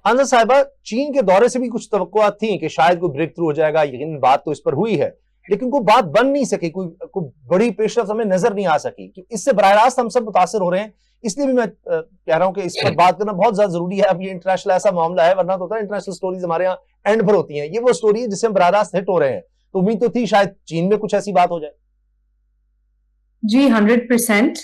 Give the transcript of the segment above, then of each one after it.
हांजा साहिबा, चीन के दौरे से भी कुछ तवक्कुआत थी कि शायद कोई ब्रेक थ्रू हो जाएगा, यकीन बात तो इस पर हुई है, लेकिन कोई बात बन नहीं सकी, कोई बड़ी पेशरफ्त हमें नजर नहीं आ सकी। इससे बराह रास्त हम सब मुतासर हो रहे हैं। इसलिए भी मैं कह रहा हूं कि इस पर बात करना बहुत ज्यादा जरूरी है। अब ये इंटरनेशनल ऐसा मामला है, वरना तो होता है इंटरनेशनल स्टोरीज हमारे यहाँ एंड पर होती हैं, ये वो स्टोरी है जिससे हम बराह रास्त हिट हो रहे हैं। तो उम्मीद तो थी शायद चीन में कुछ ऐसी बात हो जाए। जी 100%।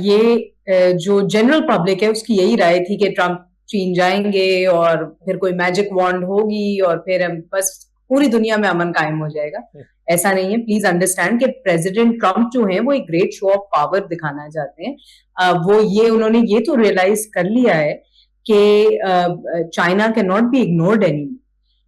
ये जो जनरल पब्लिक है उसकी यही राय थी कि ट्रंप चीन जाएंगे और फिर कोई मैजिक वॉन्ड होगी और फिर हम बस पूरी दुनिया में अमन कायम हो जाएगा। ऐसा नहीं है। प्लीज अंडरस्टैंड कि प्रेसिडेंट ट्रंप जो है वो एक ग्रेट शो ऑफ पावर दिखाना चाहते हैं। उन्होंने ये तो रियलाइज कर लिया है कि China can not be ignored any.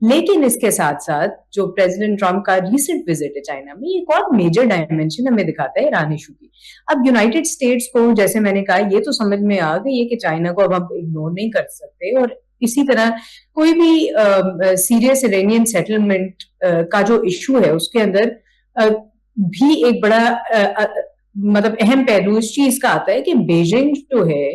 लेकिन इसके साथ साथ जो प्रेसिडेंट ट्रंप का रिसेंट विजिट है चाइना में, एक और मेजर डायमेंशन हमें दिखाता है ईरान इशू की। अब यूनाइटेड स्टेट्स को, जैसे मैंने कहा, ये तो समझ में आ गई है कि चाइना को अब हम इग्नोर नहीं कर सकते, और इसी तरह कोई भी सीरियस इरानियन सेटलमेंट का जो इशू है उसके अंदर भी एक बड़ा मतलब अहम पहलू इस चीज का आता है कि बीजिंग जो है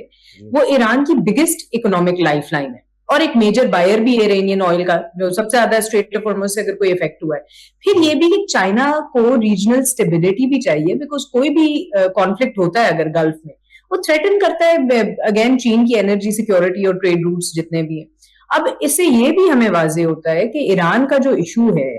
वो ईरान की बिगेस्ट इकोनॉमिक लाइफलाइन है और एक मेजर बायर भी है इरानियन ऑयल का, जो सबसे ज्यादा स्ट्रेट ऑफ हॉर्मुज से अगर कोई इफेक्ट हुआ है। फिर ये भी कि चाइना को रीजनल स्टेबिलिटी भी चाहिए, बिकॉज कोई भी कॉन्फ्लिक्ट होता है अगर गल्फ में, वो थ्रेटन करता है अगेन चीन की एनर्जी सिक्योरिटी और ट्रेड रूट्स जितने भी हैं। अब इससे ये भी हमें वाजे होता है कि ईरान का जो इशू है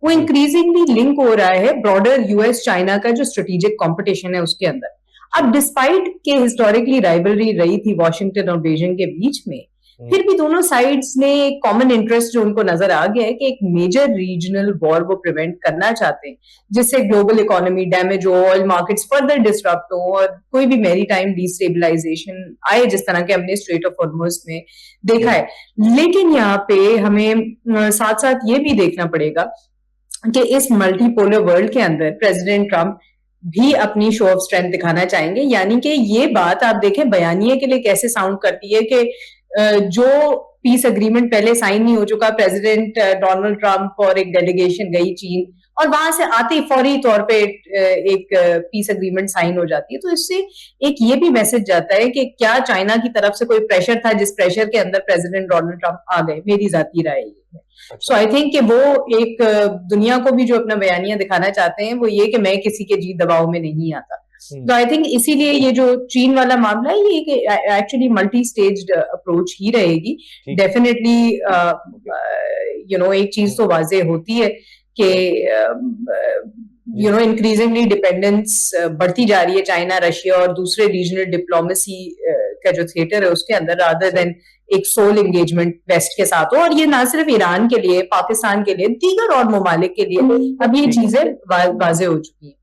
वो इंक्रीजिंगली लिंक हो रहा है ब्रॉडर यूएस चाइना का जो स्ट्रेटेजिक कॉम्पिटिशन है उसके अंदर। अब डिस्पाइट के हिस्टोरिकली राइवलरी रही थी वॉशिंगटन और बीजिंग के बीच में, फिर भी दोनों साइड्स ने कॉमन इंटरेस्ट जो उनको नजर आ गया है कि एक मेजर रीजनल वॉर वो प्रिवेंट करना चाहते हैं, जिससे ग्लोबल इकोनॉमी डैमेज हो, ऑयल मार्केट्स फर्दर डिस्टर्ब हो और कोई भी मैरी टाइम डिस्टेबलाइजेशन आए, जिस तरह के हमने स्ट्रेट ऑफ हॉर्मुज में देखा है। लेकिन यहाँ पे हमें साथ साथ ये भी देखना पड़ेगा कि इस मल्टीपोलर वर्ल्ड के अंदर प्रेसिडेंट ट्रंप भी अपनी शो ऑफ स्ट्रेंथ दिखाना चाहेंगे। यानी कि ये बात आप देखें बयानिए के लिए कैसे साउंड करती है कि जो पीस अग्रीमेंट पहले साइन नहीं हो चुका, प्रेसिडेंट डोनाल्ड ट्रंप और एक डेलीगेशन गई चीन और वहां से आते ही फौरी तौर पे एक पीस अग्रीमेंट साइन हो जाती है। तो इससे एक ये भी मैसेज जाता है कि क्या चाइना की तरफ से कोई प्रेशर था जिस प्रेशर के अंदर प्रेसिडेंट डोनाल्ड ट्रंप आ गए। मेरी जाती राय ये है। सो आई थिंक कि वो एक दुनिया को भी जो अपना बयानिया दिखाना चाहते हैं वो ये कि मैं किसी के जीत दबाव में नहीं आता। तो आई थिंक इसीलिए ये जो चीन वाला मामला है ये एक्चुअली मल्टी स्टेज्ड अप्रोच ही रहेगी। डेफिनेटली एक चीज तो वाजे होती है कि इंक्रीजिंगली डिपेंडेंस बढ़ती जा रही है चाइना, रशिया और दूसरे रीजनल डिप्लोमेसी का जो थिएटर है उसके अंदर, रादर देन एक सोल एंगेजमेंट वेस्ट के साथ हो। और ये ना सिर्फ ईरान के लिए, पाकिस्तान के लिए, दीगर और ममालिक के लिए अब ये चीजें वाजे हो चुकी हैं।